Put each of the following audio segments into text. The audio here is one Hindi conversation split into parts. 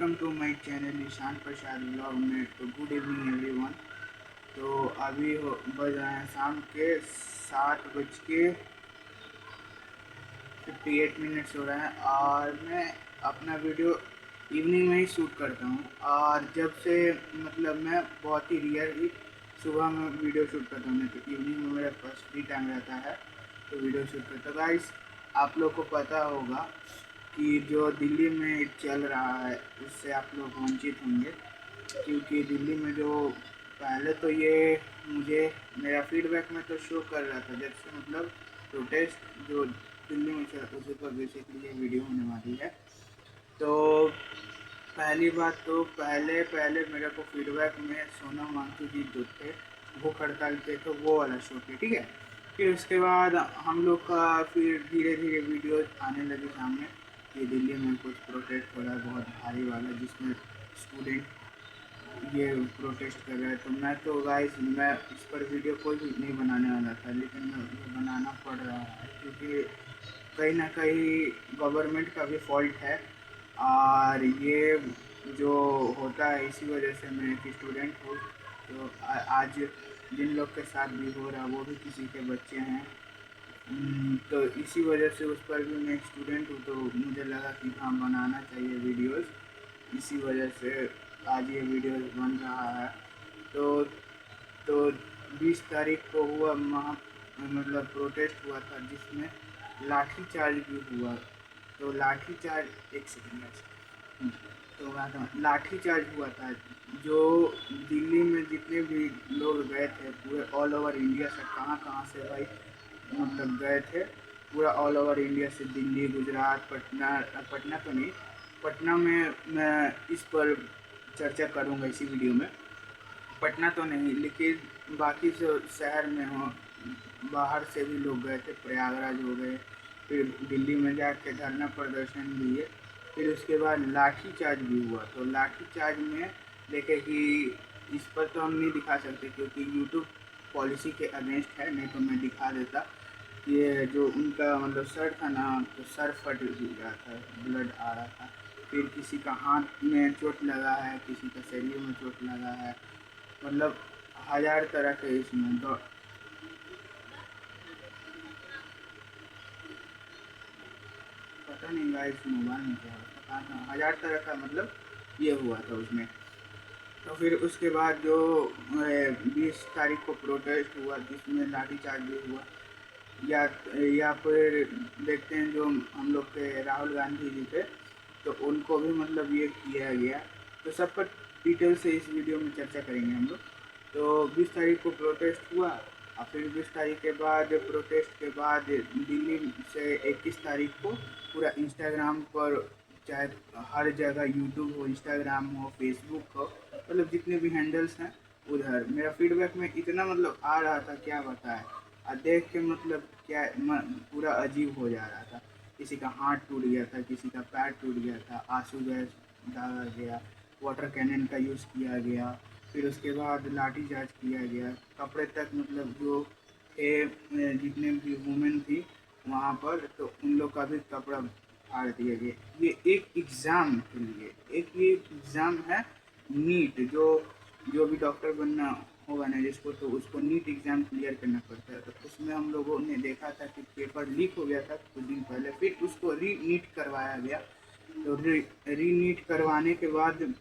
Welcome to my channel Ishan Prasad blog में। तो गुड इवनिंग एवरीवन। तो अभी बज रहे हैं शाम के 7:58 हो रहे हैं और मैं अपना वीडियो इवनिंग में ही शूट करता हूँ। और जब से मतलब मैं बहुत ही रियर ही सुबह में वीडियो शूट करता हूँ, तो इवनिंग में मेरे पास फ्री टाइम रहता है तो वीडियो शूट करता हूँ। गाइस, आप लोग को पता होगा कि जो दिल्ली में चल रहा है उससे आप लोग वंचित होंगे, क्योंकि दिल्ली में जो पहले तो ये मुझे मेरा फीडबैक में तो शो कर रहा था, जब से मतलब प्रोटेस्ट जो दिल्ली में चल उसी पर बेसिकली ये वीडियो होने वाली है। तो पहली बात तो पहले पहले मेरे को फीडबैक में सोनम वांगचुक जी जो थे भूख हड़ताल पे, तो वो वाला शो किया, ठीक है। फिर उसके बाद हम लोग का फिर धीरे धीरे वीडियो आने लगी सामने कि दिल्ली में कुछ प्रोटेस्ट हो रहा है बहुत भारी वाला, जिसमें स्टूडेंट ये प्रोटेस्ट कर रहे हैं। तो मैं तो गाइस मैं इस पर वीडियो कोई भी नहीं बनाने वाला था, लेकिन ये बनाना पड़ रहा है क्योंकि कहीं ना कहीं गवर्नमेंट का भी फॉल्ट है। और ये जो होता है इसी वजह से मैं एक स्टूडेंट हूँ, तो आज जिन लोग के साथ भी हो रहा है वो भी किसी के बच्चे हैं। तो इसी वजह से उस पर भी मैं एक स्टूडेंट हूँ, तो मुझे लगा कि हाँ बनाना चाहिए वीडियोस। इसी वजह से आज ये वीडियो बन रहा है। तो तो 20 तारीख को हुआ मतलब प्रोटेस्ट हुआ था, जिसमें लाठी चार्ज भी हुआ। तो लाठी चार्ज एक सेकेंड है। तो लाठी चार्ज हुआ था, जो दिल्ली में जितने भी लोग गए थे पूरे ऑल ओवर इंडिया से, कहाँ कहाँ से भाई मतलब गए थे, पूरा ऑल ओवर इंडिया से, दिल्ली, गुजरात, पटना, पटना तो नहीं, पटना में मैं इस पर चर्चा करूँगा इसी वीडियो में। पटना तो नहीं, लेकिन बाकी जो शहर में हो, बाहर से भी लोग गए थे, प्रयागराज हो गए, फिर दिल्ली में जाके धरना प्रदर्शन दिए। फिर उसके बाद लाठी चार्ज भी हुआ। तो लाठी चार्ज में देखे कि इस पर तो हम नहीं दिखा सकते क्योंकि यूट्यूब पॉलिसी के अगेंस्ट है, नहीं तो मैं दिखा देता। ये जो उनका मतलब सर था ना, तो सर फट गया था, ब्लड आ रहा था। फिर किसी का हाथ में चोट लगा है, किसी का शरीर में चोट लगा है, मतलब हजार तरह के इसमें तो पता नहीं गाइस मोबाइल में क्या होता था, हजार तरह का मतलब ये हुआ था उसमें। तो फिर उसके बाद जो 20 तारीख को प्रोटेस्ट हुआ जिसमें लाठीचार्ज भी हुआ, या फिर देखते हैं जो हम लोग के राहुल गांधी जी थे, तो उनको भी मतलब ये किया गया। तो सब पर डिटेल से इस वीडियो में चर्चा करेंगे हम लोग। तो 20 तारीख को प्रोटेस्ट हुआ और फिर 20 तारीख के बाद प्रोटेस्ट के बाद दिल्ली से 21 तारीख को पूरा इंस्टाग्राम पर, चाहे हर जगह यूट्यूब हो, इंस्टाग्राम हो, फेसबुक हो, मतलब जितने भी हैंडल्स हैं उधर मेरा फीडबैक में इतना मतलब आ रहा था, क्या बताएं। और देख के मतलब क्या पूरा अजीब हो जा रहा था। किसी का हाथ टूट गया था, किसी का पैर टूट गया था, आंसू गैस डाला गया, वाटर कैनन का यूज़ किया गया, फिर उसके बाद लाठी चार्ज किया गया, कपड़े तक मतलब जो थे जितने भी वुमेन थी वहाँ पर, तो उन लोग का भी कपड़ा फाड़ दिया गया। ये एक एग्ज़ाम के लिए, एक ये एग्ज़ाम है नीट, जो भी डॉक्टर बनना होगा ना जिसको, तो उसको नीट एग्ज़ाम क्लियर करना पड़ता है। तो उसमें हम लोगों ने देखा था कि पेपर लीक हो गया था कुछ दिन पहले, फिर उसको री नीट करवाया गया। तो री नीट करवाने के बाद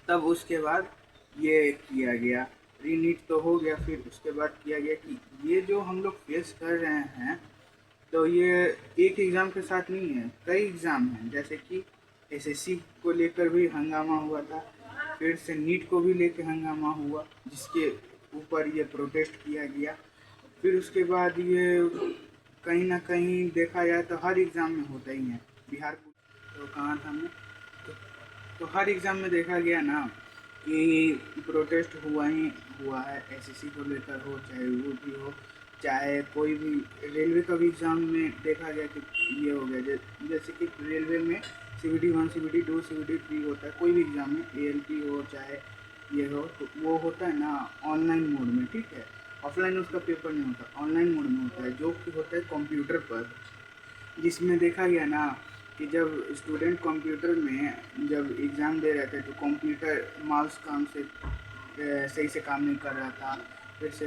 तब उसके बाद ये किया गया, री नीट तो हो गया, फिर उसके बाद किया गया कि ये जो हम लोग फेस कर रहे हैं, तो ये एक एग्ज़ाम के साथ नहीं है, कई एग्ज़ाम हैं। जैसे कि एसएससी को लेकर भी हंगामा हुआ था, फिर से नीट को भी लेकर हंगामा हुआ जिसके ऊपर ये प्रोटेस्ट किया गया। फिर उसके बाद ये कहीं ना कहीं देखा जाए तो हर एग्ज़ाम में होता ही है। बिहार तो कहाँ था मैं, तो, तो हर एग्ज़ाम में देखा गया ना कि प्रोटेस्ट हुआ ही हुआ है। एसएससी को लेकर हो, चाहे वो भी हो, चाहे कोई भी रेलवे का भी एग्ज़ाम में देखा गया कि ये हो गया। जैसे कि रेलवे में CVT 1, CVT 2, CVT 3 होता है, कोई भी एग्ज़ाम में ALP हो चाहे ये हो, तो वो होता है ना ऑनलाइन मोड में, ठीक है। ऑफलाइन उसका पेपर नहीं होता, ऑनलाइन मोड में होता है, जो कि होता है कंप्यूटर पर, जिसमें देखा गया ना कि जब स्टूडेंट कंप्यूटर में जब एग्ज़ाम दे रहे थे तो कंप्यूटर माउस काम से सही से काम नहीं कर रहा था, फिर से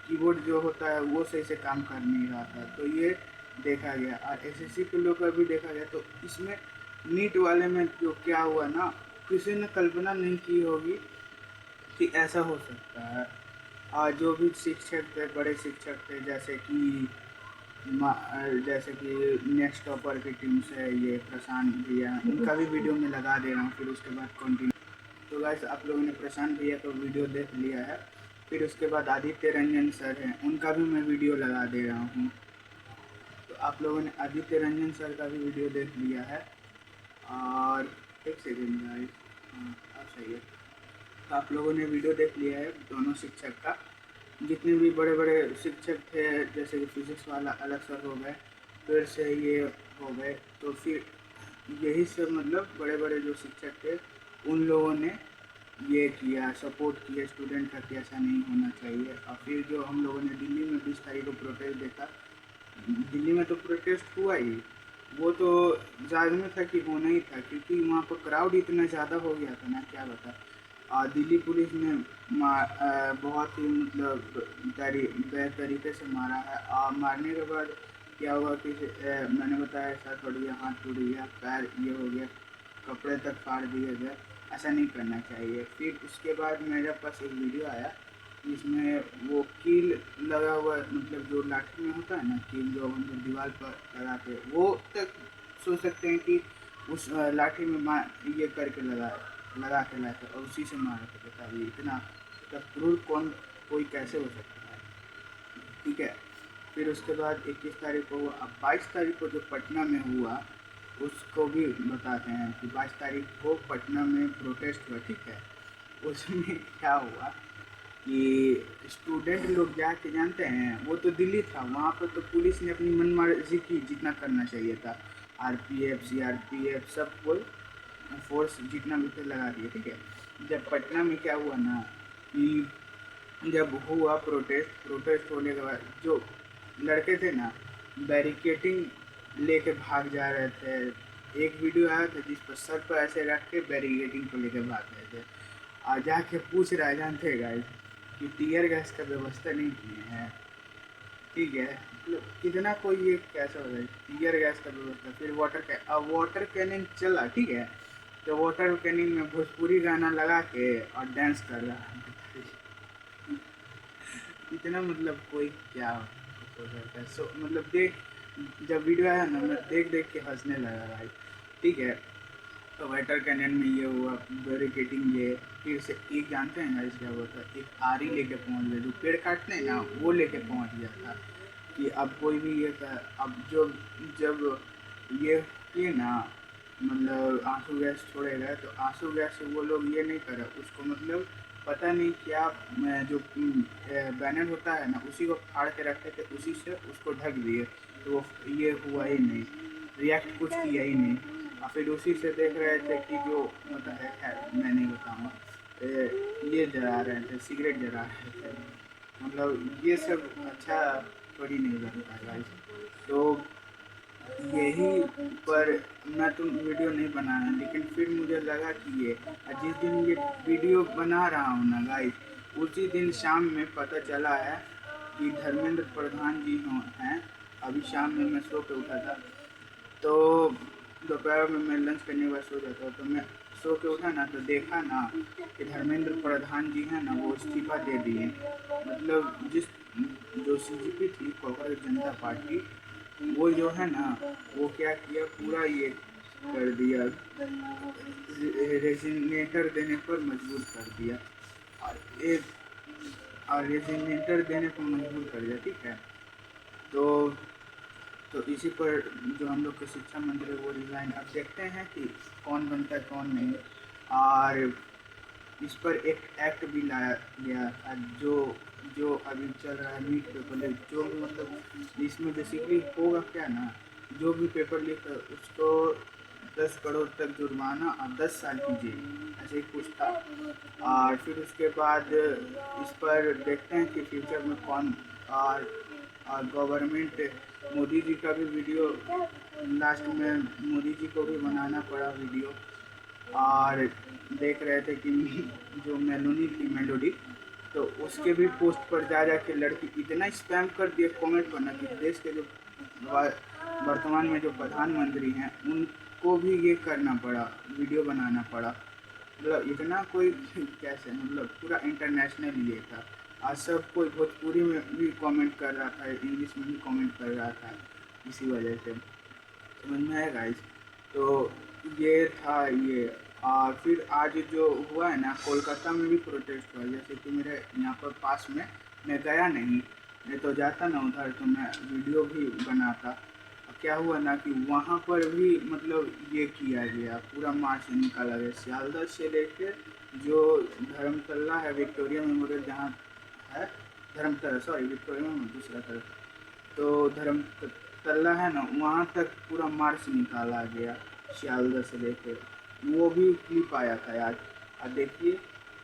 कीबोर्ड जो होता है वो सही से काम कर नहीं रहा था। तो ये देखा गया और एसएससी के लोग का भी देखा गया। तो इसमें नीट वाले में जो क्या हुआ ना, किसी ने कल्पना नहीं की होगी कि ऐसा हो सकता है। और जो भी शिक्षक थे, बड़े शिक्षक थे, जैसे कि नेक्स्ट टॉपर की टीम से ये प्रशांत भैया, उनका भी वीडियो में लगा दे रहा हूँ, फिर उसके बाद कंटिन्यू। तो गाइस आप लोगों ने प्रशांत भैया का वीडियो देख लिया है। फिर उसके बाद आदित्य रंजन सर हैं, उनका भी मैं वीडियो लगा दे रहा हूँ। तो आप लोगों ने आदित्य रंजन सर का भी वीडियो देख लिया है। और एक सेकेंड गाइस, हाँ अब सही है। तो आप लोगों ने वीडियो देख लिया है दोनों शिक्षक का। जितने भी बड़े बड़े शिक्षक थे, जैसे कि फिजिक्स वाला अलग सर हो गए, फिर से ये हो गए, तो फिर यही सब मतलब बड़े बड़े जो शिक्षक थे उन लोगों ने ये किया, सपोर्ट किया स्टूडेंट का कि ऐसा नहीं होना चाहिए। और फिर जो हम लोगों ने दिल्ली में 20 तारीख को प्रोटेस्ट देखा, दिल्ली में तो प्रोटेस्ट हुआ ही, वो तो लाजमी था कि होना ही था, क्योंकि वहाँ पर क्राउड इतना ज़्यादा हो गया था ना, क्या बता। दिल्ली पुलिस ने बहुत ही मतलब बेहतर तरीके से मारा है। और मारने के बाद क्या हुआ कि मैंने बताया सर टूट गया, हाथ टूट गया, पैर ये हो गया, कपड़े तक फाड़ दिए गए। ऐसा नहीं करना चाहिए। फिर उसके बाद मेरे पास एक वीडियो आया जिसमें वो कील लगा हुआ, मतलब जो लाठी में होता है ना कील, जो हम लोग दीवार पर लगाते हैं, वो तक सोच सकते हैं कि उस लाठी में ये करके लगा के लाए थे और उसी से मारे थे। बताइए इतना क्रूर कोई कैसे हो सकता है। ठीक है। फिर उसके बाद 21 तारीख को हुआ। अब 22 तारीख को जो पटना में हुआ उसको भी बताते हैं कि 22 तारीख को पटना में प्रोटेस्ट हुआ। ठीक है। उसमें क्या हुआ कि स्टूडेंट लोग जाके, जानते हैं, वो तो दिल्ली था, वहाँ पर तो पुलिस ने अपनी मनमर्जी की जितना करना चाहिए था, आरपीएफ सीआरपीएफ सब कोई फोर्स जितना भी थे लगा दिए। ठीक है। जब पटना में क्या हुआ ना कि जब हुआ प्रोटेस्ट होने के बाद जो लड़के थे ना बैरिकेटिंग लेके भाग जा रहे थे। एक वीडियो आया था जिस पर सर पर ऐसे रख के बैरिकेटिंग को लेके भाग रहे थे। और जाके पूछ रहा है, जानते गाइस, कि टीयर गैस का व्यवस्था नहीं किए हैं। ठीक है। मतलब कितना कोई ये कैसा हो जाए, टीयर गैस का व्यवस्था, फिर वाटर कैनिंग चला। ठीक है। तो वाटर कैनिंग में भोजपुरी गाना लगा के और डांस कर रहा है। इतना मतलब कोई क्या हो सकता है। मतलब जब वीडियो आया ना, मैं देख देख के हंसने लगा भाई। ठीक है। तो वाटर कैनन में ये हुआ बैरिकेटिंग, ये फिर से एक, जानते हैं गाइस क्या हुआ था, एक आरी लेके पहुंच गया, जो पेड़ काटते हैं ना वो लेके पहुंच गया था कि अब कोई भी ये कर, अब जो जब ये किए ना, मतलब आंसू गैस छोड़ेगा, तो आंसू गैस से वो लोग ये नहीं करे उसको, मतलब पता नहीं क्या जो बैनर होता है ना उसी को फाड़ के रखे थे, उसी से उसको ढक दिए। तो वो ये हुआ ही नहीं, रिएक्ट कुछ किया ही नहीं। और फिर उसी से देख रहे थे कि जो होता है, खैर मैं नहीं बताऊँगा, ये जला रहे थे, सिगरेट जला रहे थे। मतलब ये सब अच्छा थोड़ी नहीं लगता है गाइस। तो यही पर मैं तो वीडियो नहीं बनाया, लेकिन फिर मुझे लगा कि ये जिस दिन ये वीडियो बना रहा हूँ ना गाइस, उसी दिन शाम में पता चला है कि धर्मेंद्र प्रधान जी हैं। अभी शाम में मैं सो के उठा था, तो दोपहर में मैं लंच करने के बाद सो जाता हूँ, तो मैं सो के उठा ना तो देखा ना कि धर्मेंद्र प्रधान जी हैं ना वो इस्तीफा दे दिए। मतलब जो सीजीपी थी, कांग्रेस जनता पार्टी, वो जो है ना वो क्या किया, पूरा ये कर दिया, रेजिग्नेटर देने पर मजबूर कर दिया। और रेजिग्नेटर देने पर मजबूर कर दिया। ठीक है। तो इसी पर जो हम लोग के शिक्षा मंत्री वो रिज़ाइन, अब देखते हैं कि कौन बनता है कौन नहीं। और इस पर एक एक्ट भी लाया गया था, जो अभी चल रहा है, नीट पेपर लीक, जो भी मतलब इसमें बेसिकली होगा क्या ना, जो भी पेपर लीक है उसको 10 करोड़ तक जुर्माना और 10 साल की जेल, ऐसे ही कुछ था। और फिर उसके बाद इस पर देखते हैं कि फ्यूचर में कौन और गवर्नमेंट मोदी जी का भी वीडियो लास्ट में मोदी जी को भी बनाना पड़ा वीडियो। और देख रहे थे कि जो मेलोनी थी मेलोडी, तो उसके भी पोस्ट पर जा के लड़की इतना स्पैम कर दिए कमेंट करना कि देश के जो वर्तमान में जो प्रधानमंत्री हैं उनको भी ये करना पड़ा, वीडियो बनाना पड़ा। मतलब इतना कोई कैसे, मतलब पूरा इंटरनेशनल ये था। आज सब कोई भोजपुरी में भी कमेंट कर रहा था, इंग्लिश में भी कमेंट कर रहा था, इसी वजह से समझ में आएगा गाइस। तो ये था ये। और फिर आज जो हुआ है ना, कोलकाता में भी प्रोटेस्ट हुआ। जैसे कि मेरे यहाँ पर पास में, मैं गया नहीं तो जाता ना उधर तो मैं वीडियो भी बनाता। क्या हुआ ना कि वहाँ पर भी मतलब ये किया गया, पूरा मार्च निकाला गया सियालदह से लेकर जो धर्मतला है, विक्टोरिया मेमोरियल जहाँ है, धर्मतला सॉरी विक्टोरिया मेमोरियल दूसरा तरफ, तो धर्मतला है ना, वहाँ तक पूरा मार्च निकाला गया सियालदह से लेकर। वो भी क्लिप आया था आज। और देखिए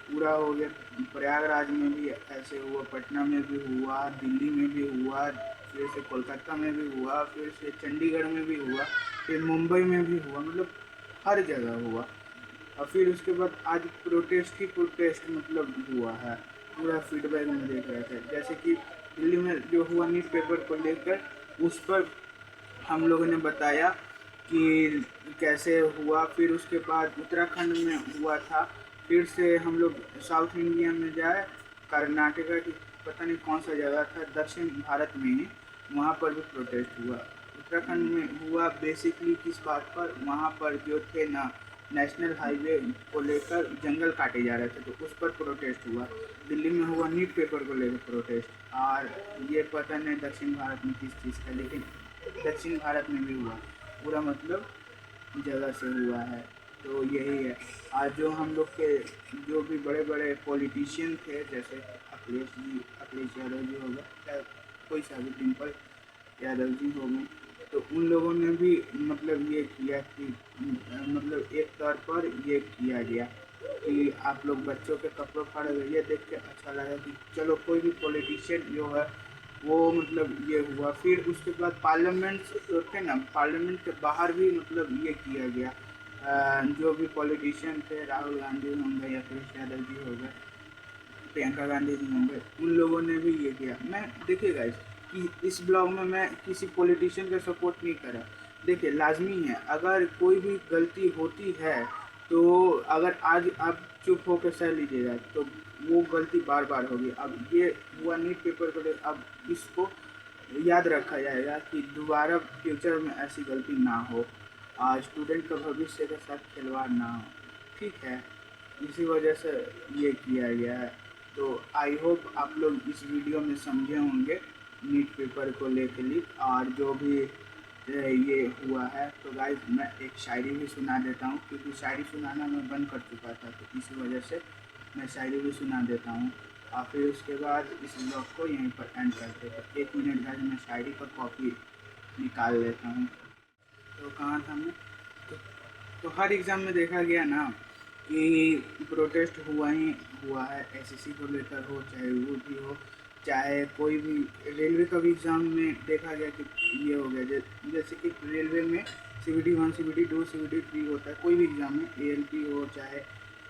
पूरा हो गया। प्रयागराज में भी ऐसे हुआ, पटना में भी हुआ, दिल्ली में भी हुआ, फिर से कोलकाता में भी हुआ, फिर से चंडीगढ़ में भी हुआ, फिर मुंबई में भी हुआ, मतलब हर जगह हुआ। और फिर उसके बाद आज प्रोटेस्ट ही प्रोटेस्ट मतलब हुआ है। पूरा फीडबैक में देख रहे थे, जैसे कि दिल्ली में जो हुआ न्यूज़ पेपर को लेकर, उस पर हम लोगों ने बताया कि कैसे हुआ। फिर उसके बाद उत्तराखंड में हुआ था। फिर से हम लोग साउथ इंडिया में जाए, कर्नाटका की पता नहीं कौन सा जगह था, दक्षिण भारत में ही, वहाँ पर भी प्रोटेस्ट हुआ। उत्तराखंड में हुआ बेसिकली किस बात पर, वहाँ पर जो थे ना नेशनल हाईवे को लेकर जंगल काटे जा रहे थे, तो उस पर प्रोटेस्ट हुआ। दिल्ली में हुआ नीट पेपर को लेकर प्रोटेस्ट। और ये पता नहीं दक्षिण भारत में किस चीज़ का, लेकिन दक्षिण भारत में भी हुआ, पूरा मतलब जगह से हुआ है। तो यही है। आज जो हम लोग के जो भी बड़े बड़े पॉलिटिशियन थे, जैसे अखिलेश यादव जी हो गए, या कोई सा भी डिम्पल यादव जी हो गए, तो उन लोगों ने भी मतलब ये किया कि मतलब एक तौर पर ये किया गया कि आप लोग बच्चों के कपड़े फाड़ गए। ये देख के अच्छा लगा कि चलो कोई भी पॉलिटिशियन जो है वो मतलब ये हुआ। फिर उसके बाद पार्लियामेंट थे ना, पार्लियामेंट के बाहर भी मतलब ये किया गया। जो भी पॉलिटिशियन थे, राहुल गांधी होंगे या अखिलेश यादव जी हो गए, प्रियंका गांधी जी होंगे, उन लोगों ने भी ये किया। मैं देखिएगा कि इस ब्लॉग में मैं किसी पॉलिटिशियन का सपोर्ट नहीं कर रहा। देखिए लाजमी है, अगर कोई भी गलती होती है तो अगर आज आप चुप होकर सह लीजिएगा तो वो गलती बार बार होगी। अब ये हुआ नीट पेपर को, अब इसको याद रखा जाएगा कि दोबारा फ्यूचर में ऐसी गलती ना हो, स्टूडेंट का भविष्य के साथ खिलवाड़ ना हो, ठीक है। इसी वजह से ये किया गया है। तो आई होप आप लोग इस वीडियो में समझे होंगे नीट पेपर को लेकर और जो भी ये हुआ है। तो गाइस मैं एक शायरी भी सुना देता हूँ, क्योंकि शायरी सुनाना मैं बंद कर चुका था, तो इसी वजह से मैं शायरी भी सुना देता हूँ। और फिर उसके बाद इस ब्लॉग को यहीं पर एंड करते हैं। 1 मिनट गाइस मैं शायरी पर कॉपी निकाल लेता हूँ। तो कहाँ था मैं, तो हर एग्ज़ाम में देखा गया ना कि प्रोटेस्ट हुआ ही हुआ है। एसएससी को लेकर हो, चाहे वो भी हो, चाहे कोई भी रेलवे का भी एग्ज़ाम में देखा गया कि ये हो गया। जैसे कि रेलवे में CVT 1 CVT 2 CVT 3 होता है, कोई भी एग्ज़ाम में ALP हो चाहे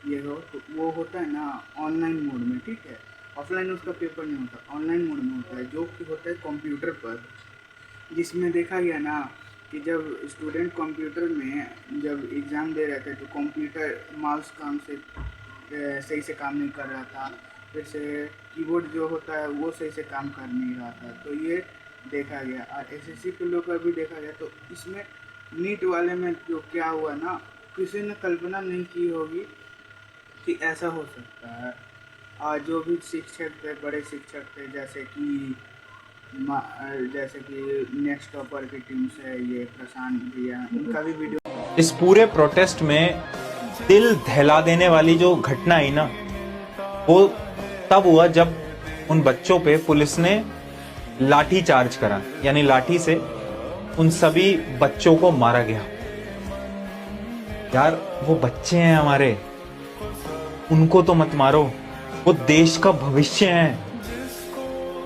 ये हो, तो वो होता है ना ऑनलाइन मोड में, ठीक है। ऑफलाइन उसका पेपर नहीं होता, ऑनलाइन मोड में होता है, जो कि होता है कंप्यूटर पर। जिसमें देखा गया ना कि जब स्टूडेंट कंप्यूटर में जब एग्ज़ाम दे रहे थे तो कंप्यूटर माउस काम से सही से काम नहीं कर रहा था, फिर से कीबोर्ड जो होता है वो सही से काम कर नहीं रहा था। तो ये देखा गया। और एसएससी के लोग का भी देखा गया। तो इसमें नीट वाले में जो क्या हुआ ना, किसी ने कल्पना नहीं की होगी कि ऐसा हो सकता है। और जो भी शिक्षक थे, बड़े शिक्षक थे, जैसे कि नेक्स्ट टॉपर की टीम से ये प्रशांत भैया, उनका भी वीडियो। इस पूरे प्रोटेस्ट में दिल दहला देने वाली जो घटना आई ना, वो तब हुआ जब उन बच्चों पे पुलिस ने लाठी चार्ज करा, यानी लाठी से उन सभी बच्चों को मारा गया। यार वो बच्चे हैं हमारे, उनको तो मत मारो, वो देश का भविष्य है,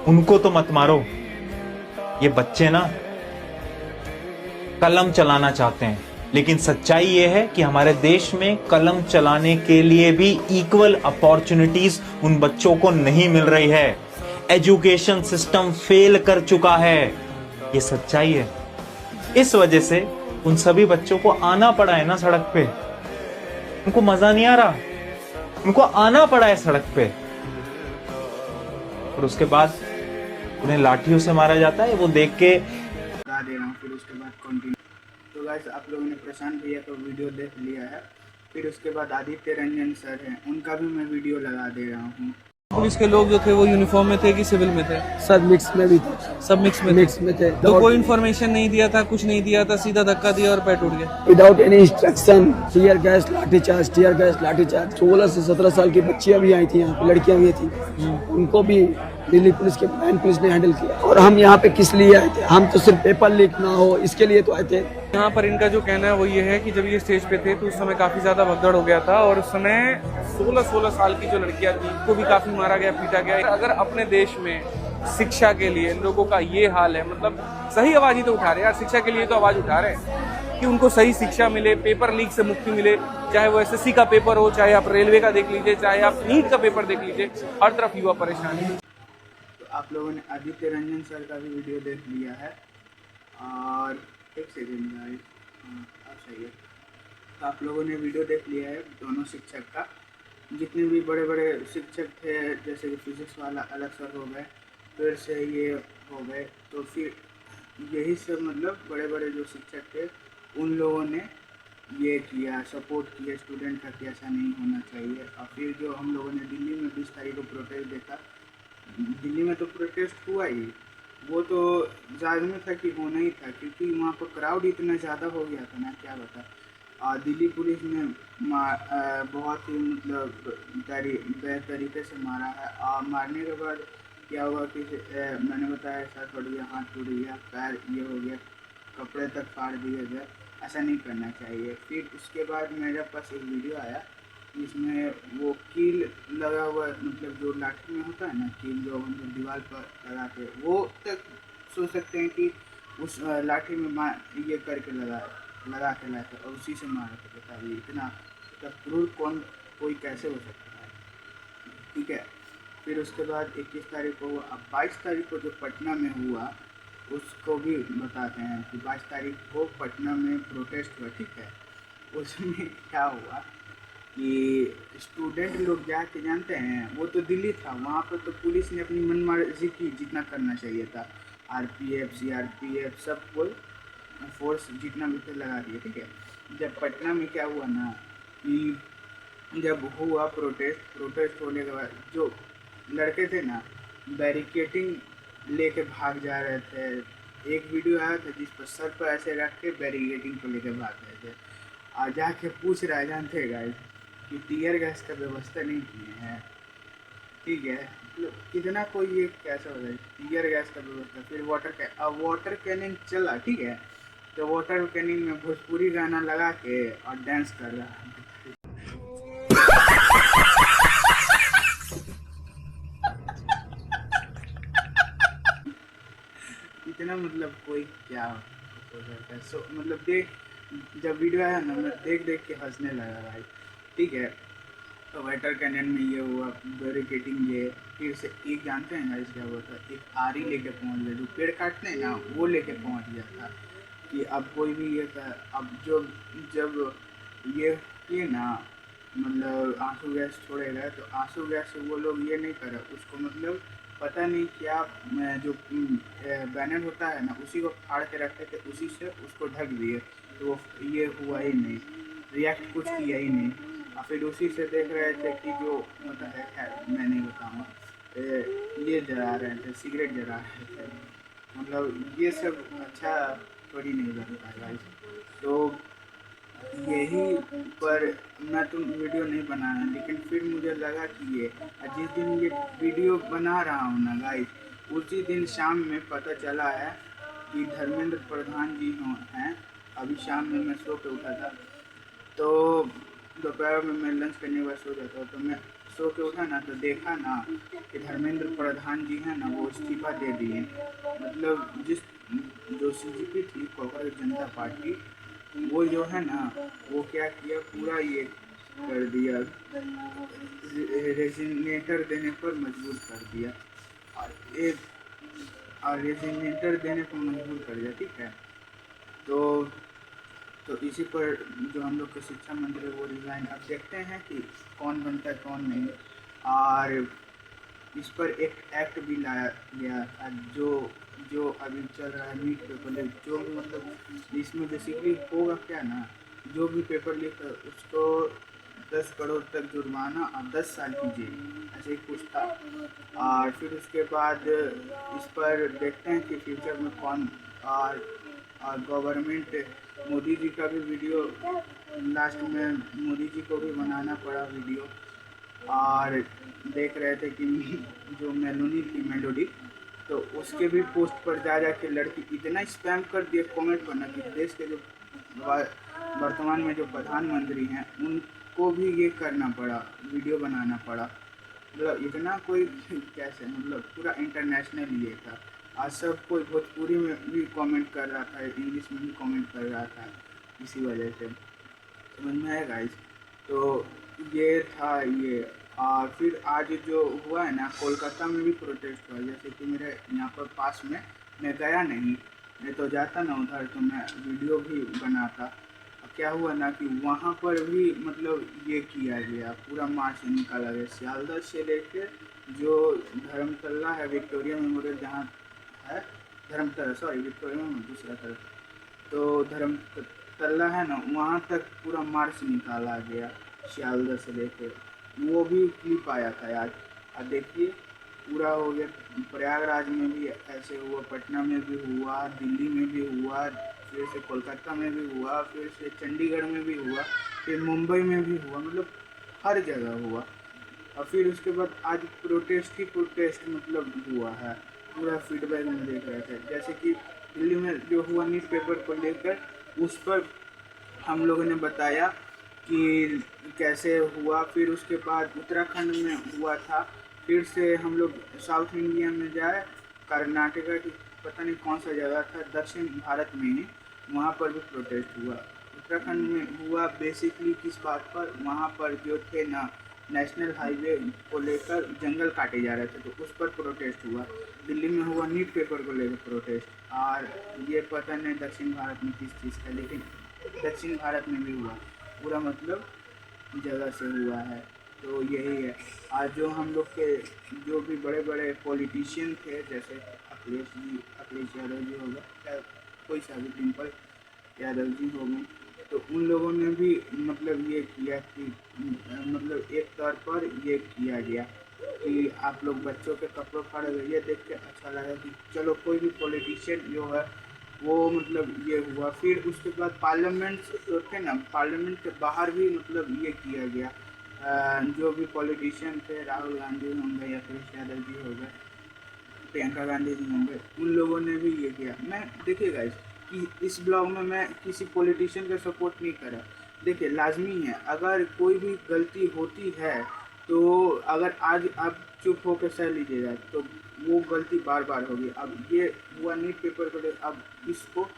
उनको तो मत मारो। ये बच्चे ना कलम चलाना चाहते हैं, लेकिन सच्चाई ये है कि हमारे देश में कलम चलाने के लिए भी इक्वल अपॉर्चुनिटीज उन बच्चों को नहीं मिल रही है। एजुकेशन सिस्टम फेल कर चुका है, ये सच्चाई है। इस वजह से उन सभी बच्चों को आना पड़ा है ना सड़क पे। उनको मजा नहीं आ रहा, उनको आना पड़ा है सड़क पे, और उसके बाद उन्हें लाठियों से मारा जाता है। वो देख के बता दे रहा हूँ, फिर उसके बाद कंटिन्यू। तो गाइस, आप लोगों ने प्रशांत भैया का वीडियो देख लिया है, फिर उसके बाद आदित्य रंजन सर हैं, उनका भी मैं वीडियो लगा दे रहा हूँ। पुलिस के लोग जो थे वो यूनिफॉर्म में थे कि सिविल में थे? सब मिक्स में भी थे। सब मिक्स में थे। तो कोई इन्फॉर्मेशन नहीं दिया था, कुछ नहीं दिया था, सीधा धक्का दिया और पैर टूट गया without any instruction. Tear gas lathi charge, 16 से 17 साल की बच्चियां भी आई थी, यहाँ पे लड़कियां भी थी, उनको भी दिल्ली पुलिस के मैन पुलिस ने हैंडल किया। और हम यहाँ पे किस लिए आए थे? हम तो सिर्फ पेपर लीक ना हो इसके लिए तो आए थे। यहाँ पर इनका जो कहना है वो ये है कि जब ये स्टेज पे थे तो उस समय काफी ज्यादा भगदड़ हो गया था, और उस समय 16 साल की जो लड़कियां थी उनको भी काफी मारा गया, पीटा गया। अगर अपने देश में शिक्षा के लिए लोगों का ये हाल है, मतलब सही आवाज ही तो उठा रहे यार, शिक्षा के लिए तो आवाज उठा रहे हैं कि उनको सही शिक्षा मिले, पेपर लीक से मुक्ति मिले, चाहे वो एसएससी का पेपर हो, चाहे आप रेलवे का देख लीजिए, चाहे आप नीट का पेपर देख लीजिए, हर तरफ युवा परेशान है। तो आप लोगों ने आदित्य रंजन सर का भी वीडियो देख लिया है, और एक सेकेंड गाइस, अब सही है। तो आप लोगों ने वीडियो देख लिया है दोनों शिक्षक का, जितने भी बड़े बड़े शिक्षक थे, जैसे कि फिजिक्स वाला अलग सर हो गए, फिर से ये हो गए, तो फिर यही सब मतलब बड़े बड़े जो शिक्षक थे उन लोगों ने ये किया, सपोर्ट किया स्टूडेंट का कि ऐसा नहीं होना चाहिए। और फिर जो हम लोगों ने दिल्ली में 20 तारीख को प्रोटेस्ट देखा, दिल्ली में तो प्रोटेस्ट हुआ ही, वो तो लाजमी था कि होना ही था, क्योंकि वहाँ पर क्राउड इतना ज़्यादा हो गया था ना, क्या बता। दिल्ली पुलिस ने बहुत ही मतलब तरीके से मारा है, और मारने के बाद क्या हुआ कि मैंने बताया सर टूट गया, हाथ टूट गया, पैर ये हो गया, कपड़े तक फाड़ दिए गए। ऐसा नहीं करना चाहिए। फिर उसके बाद मेरे पास एक वीडियो आया जिसमें वो कील लगा हुआ, मतलब जो लाठी में होता है ना कील, जो हम लोग दीवार पर लगा के, वो तक सोच सकते हैं कि उस लाठी में ये करके लगा के लाए थे और उसी से मारा था। बताइए इतना क्रूर कोई कैसे हो सकता है? ठीक है। फिर उसके बाद 21 तारीख को, अब 22 तारीख को जो पटना में हुआ उसको भी बताते हैं कि 22 तारीख को पटना में प्रोटेस्ट हुआ। ठीक है, उसमें क्या हुआ कि स्टूडेंट लोग जाके, जानते हैं, वो तो दिल्ली था, वहाँ पर तो पुलिस ने अपनी मनमर्जी की, जितना करना चाहिए था, आरपीएफ सीआरपीएफ सब कोई फोर्स जितना भी थे लगा दिए। ठीक है। जब पटना में क्या हुआ ना कि जब हुआ प्रोटेस्ट होने के बाद जो लड़के थे ना बैरिकेटिंग लेके भाग जा रहे थे। एक वीडियो आया था जिस पर सर पर ऐसे रख के बैरिकेटिंग को लेके भाग रहे थे, और जाके पूछ रहा है, जानते गाइस, कि टीयर गैस का व्यवस्था नहीं किए हैं। ठीक है, मतलब कितना कोई ये कैसा हो जाए, टीयर गैस का व्यवस्था। फिर वाटर कैनिंग चला। ठीक है, तो वाटर कैनिंग में भोजपुरी गाना लगा के और डांस कर रहा है। इतना मतलब कोई क्या हो जाता है। मतलब जब वीडियो आया ना, मैं देख के हंसने लगा भाई। ठीक है, तो वाटर कैनन में ये हुआ बैरिकेटिंग, ये फिर से एक जानते हैं गाइस क्या हुआ था, एक आरी लेके पहुंच गया, जो पेड़ काटते हैं ना वो लेके पहुंच गया था कि अब कोई भी ये था। अब जब ये ना मतलब आंसू गैस छोड़ेगा, तो आंसू गैस से वो लोग ये नहीं करे उसको, मतलब पता नहीं क्या जो बैनर होता है ना उसी को फाड़ के रखते थे, उसी से उसको ढक दिए, तो वो ये हुआ ही नहीं, रिएक्ट कुछ किया ही नहीं। और फिर उसी से देख रहे थे कि जो होता है, खैर मैं नहीं बताऊँगा, ये जला रहे थे, सिगरेट जला रहे थे। मतलब ये सब अच्छा थोड़ी नहीं लगता है गाइस। तो यही पर मैं तो वीडियो नहीं बनाया, लेकिन फिर मुझे लगा कि ये जिस दिन ये वीडियो बना रहा हूँ ना गाइस, उसी दिन शाम में पता चला है कि धर्मेंद्र प्रधान जी हैं। अभी शाम में मैं सो के उठा था, तो दोपहर में मैं लंच करने के बाद सो जाता हूँ, तो मैं सो के उठा ना तो देखा ना कि धर्मेंद्र प्रधान जी हैं ना वो इस्तीफा दे दिए। मतलब जिस जो CGP थी, कॉकरोच जनता पार्टी, वो जो है ना, वो क्या किया, पूरा ये कर दिया, रेजिग्नेटर देने पर मजबूर कर दिया, और रेजिग्नेटर देने पर मजबूर कर दिया, ठीक है। तो इसी पर जो हम लोग के शिक्षा मंत्री वो रिज़ाइन, अब देखते हैं कि कौन बनता है कौन नहीं। और इस पर एक एक्ट भी लाया गया था जो अभी चल रहा है, नीट पेपर लीक, जो भी मतलब इसमें बेसिकली होगा क्या ना, जो भी पेपर लीक है उसको 10 करोड़ तक जुर्माना और 10 साल की जेल, ऐसे ही कुछ था। और फिर उसके बाद इस पर देखते हैं कि फ्यूचर में कौन, और गवर्नमेंट, मोदी जी का भी वीडियो लास्ट में मोदी जी को भी बनाना पड़ा वीडियो। और देख रहे थे कि जो मेलोनी थी, मेलोडी, तो उसके भी पोस्ट पर जा के लड़की इतना स्पैम कर दिया कमेंट करना कि देश के जो वर्तमान में जो प्रधानमंत्री हैं उनको भी ये करना पड़ा, वीडियो बनाना पड़ा। मतलब इतना कोई कैसे, मतलब पूरा इंटरनेशनल ये था। आज सब कोई भोजपुरी में भी कमेंट कर रहा था, इंग्लिश में भी कमेंट कर रहा था, इसी वजह से समझ में आया गाइस। तो ये था ये। और फिर आज जो हुआ है ना, कोलकाता में भी प्रोटेस्ट हुआ, जैसे कि मेरे यहाँ पर पास में, मैं गया नहीं तो जाता ना उधर तो मैं वीडियो भी बनाता। क्या हुआ ना कि वहाँ पर भी मतलब ये किया गया, पूरा मार्च निकाला गया सियालदह से लेके जो धर्मतला है, विक्टोरिया मेमोरियल जहाँ है, धर्मतला सॉरी विक्टोरिया में दूसरा तरफ, तो धर्मतला है ना, वहाँ तक पूरा मार्च निकाला गया सियालदह से लेके। वो भी क्लिप आया था यार, अब देखिए पूरा हो गया। प्रयागराज में भी ऐसे हुआ, पटना में भी हुआ, दिल्ली में भी हुआ, फिर से कोलकाता में भी हुआ, फिर से चंडीगढ़ में भी हुआ, फिर मुंबई में भी हुआ, मतलब हर जगह हुआ। और फिर उसके बाद आज प्रोटेस्ट ही प्रोटेस्ट मतलब हुआ है, पूरा फीडबैक में देख रहे थे। जैसे कि दिल्ली में जो हुआ नीट पेपर को लेकर, उस पर हम लोगों ने बताया कि कैसे हुआ। फिर उसके बाद उत्तराखंड में हुआ था, फिर से हम लोग साउथ इंडिया में जाए, कर्नाटका की पता नहीं कौन सा जगह था, दक्षिण भारत में ही, वहाँ पर भी प्रोटेस्ट हुआ। उत्तराखंड में हुआ बेसिकली किस बात पर, वहाँ पर जो थे ना, नेशनल हाईवे को लेकर जंगल काटे जा रहे थे, तो उस पर प्रोटेस्ट हुआ। दिल्ली में हुआ नीट पेपर को लेकर प्रोटेस्ट, और ये पता नहीं दक्षिण भारत में किस चीज़ का, लेकिन दक्षिण भारत में भी हुआ, पूरा मतलब जगह से हुआ है। तो यही है। आज जो हम लोग के जो भी बड़े बड़े पॉलिटिशियन थे, जैसे अखिलेश यादव जी हो गए, या कोई सा भी डिम्पल यादव जी हो गए, तो उन लोगों ने भी मतलब ये किया कि मतलब एक तौर पर ये किया गया कि आप लोग बच्चों के कपड़े फाड़ गए। ये देख के अच्छा लगा कि चलो कोई भी पॉलिटिशियन जो है वो मतलब ये हुआ। फिर उसके बाद पार्लियामेंट थे ना, पार्लियामेंट के बाहर भी मतलब ये किया गया। जो भी पॉलिटिशियन थे, राहुल गांधी होंगे, अखिलेश यादव जी हो गए, प्रियंका गांधी जी होंगे, उन लोगों ने भी ये किया। मैं देखिए गाइस कि इस ब्लॉग में मैं किसी पॉलिटिशियन का सपोर्ट नहीं कर रहा। देखिए लाजमी है, अगर कोई भी गलती होती है तो अगर आज आप चुप होकर सह लीजिएगा तो वो गलती बार बार होगी। अब ये हुआ नीट पेपर को ले, अब इसको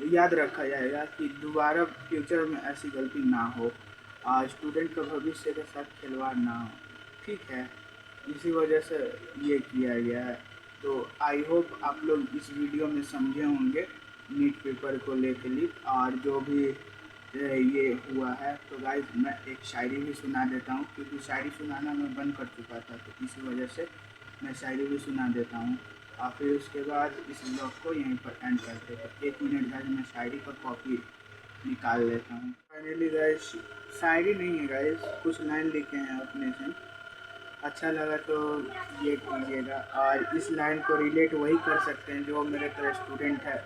याद रखा जाएगा कि दोबारा फ्यूचर में ऐसी गलती ना हो, स्टूडेंट का भविष्य के साथ खिलवाड़ ना हो, ठीक है। इसी वजह से ये किया गया है। तो आई होप आप लोग इस वीडियो में समझे होंगे नीट पेपर को लेकर लीक और जो भी ये हुआ है। तो गाइस मैं एक शायरी भी सुना देता हूँ, क्योंकि शायरी सुनाना मैं बंद कर चुका था, तो इसी वजह से मैं शायरी भी सुना देता हूँ। और फिर उसके बाद इस ब्लॉग को यहीं पर एंड करते हैं। तो 1 मिनट गाइस मैं शायरी का कॉपी निकाल लेता हूँ। फाइनली गाइस शायरी नहीं है गाइस, कुछ लाइन लिखे हैं अपने से, अच्छा लगा तो ये कीजिएगा। और इस लाइन को रिलेट वही कर सकते हैं जो मेरे तरह स्टूडेंट है,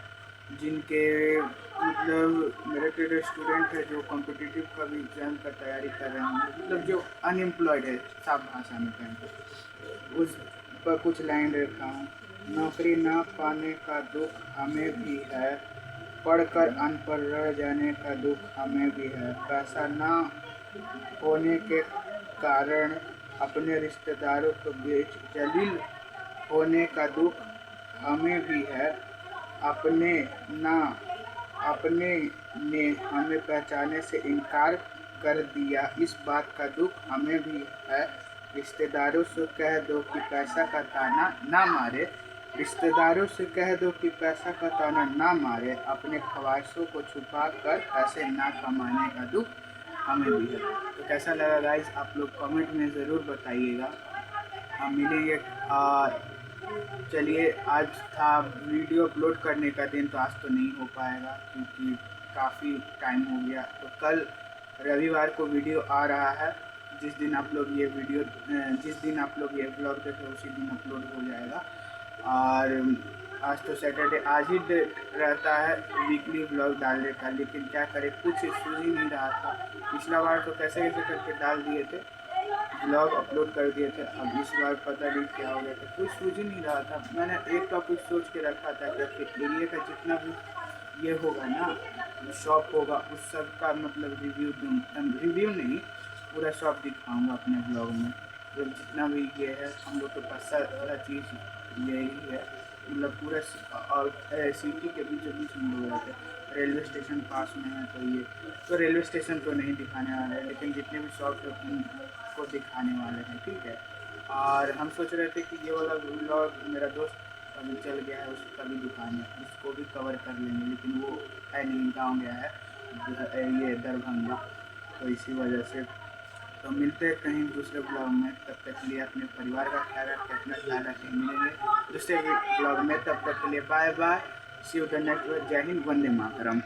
जिनके मतलब मेरे तरह स्टूडेंट है जो कॉम्पिटिटिव का भी एग्ज़ाम का तैयारी कर रहे हैं, मतलब जो अनएम्प्लॉयड है, साफ भाषा में कहें तो। उस पर कुछ लाइन रखा हूँ। नौकरी ना पाने का दुख हमें भी है, पढ़कर अनपढ़ रह जाने का दुख हमें भी है, पैसा ना होने के कारण अपने रिश्तेदारों को बेच जलील होने का दुख हमें भी है, अपने ना अपने ने हमें पहचाने से इनकार कर दिया। इस बात का दुख हमें भी है। रिश्तेदारों से कह दो कि पैसा का ताना ना मारे। रिश्तेदारों से कह दो कि पैसा का ताना ना मारे। अपने ख्वाहिशों को छुपा कर पैसे ना कमाने का दुख हमें भी है। तो कैसा लगा गाइस, आप लोग कमेंट में ज़रूर बताइएगा। हम मिलेंगे। चलिए, आज था वीडियो अपलोड करने का दिन, तो आज तो नहीं हो पाएगा क्योंकि काफ़ी टाइम हो गया। तो कल रविवार को वीडियो आ रहा है। जिस दिन आप लोग ये ब्लॉग देखें उसी दिन अपलोड हो जाएगा। और आज तो सैटरडे, आज ही रहता है वीकली ब्लॉग डालने का, लेकिन क्या करें, कुछ सूझ ही नहीं रहा था। पिछला बार तो कैसे करके डाल दिए थे, ब्लॉग अपलोड कर दिए थे। अब इस बार पता नहीं क्या हो गया था, कुछ सूझ ही नहीं रहा था। मैंने एक टॉपिक सोच के रखा था कि एरिया का जितना भी ये होगा ना, शॉप होगा, उस सब का मतलब रिव्यू नहीं, पूरा शॉप दिखाऊंगा अपने ब्लॉग में। तो जितना भी ये है, हम लोग के पास सारा चीज़ यही है, मतलब पूरा। और सिटी के बीचों बीच हम लोग रहते हैं। रेलवे स्टेशन पास में है, तो रेलवे स्टेशन तो नहीं दिखाने वाले हैं, लेकिन जितने भी शॉप है उनको दिखाने वाले हैं, ठीक है। और हम सोच रहे थे कि ये वाला ब्लॉग मेरा दोस्त अभी चल गया है, उसका भी दिखाने, उसको भी कवर कर लेंगे, लेकिन वो है नहीं, गाँव गया है ये दरभंगा, तो इसी वजह से। तो मिलते हैं कहीं दूसरे ब्लॉग में। तब तक के लिए अपने परिवार का ख्याल रखें, अपना ख्याल रखें। मिलेंगे दूसरे ब्लॉग में, तब तक के लिए bye bye. See you the next. जय हिंद, वंदे मातरम।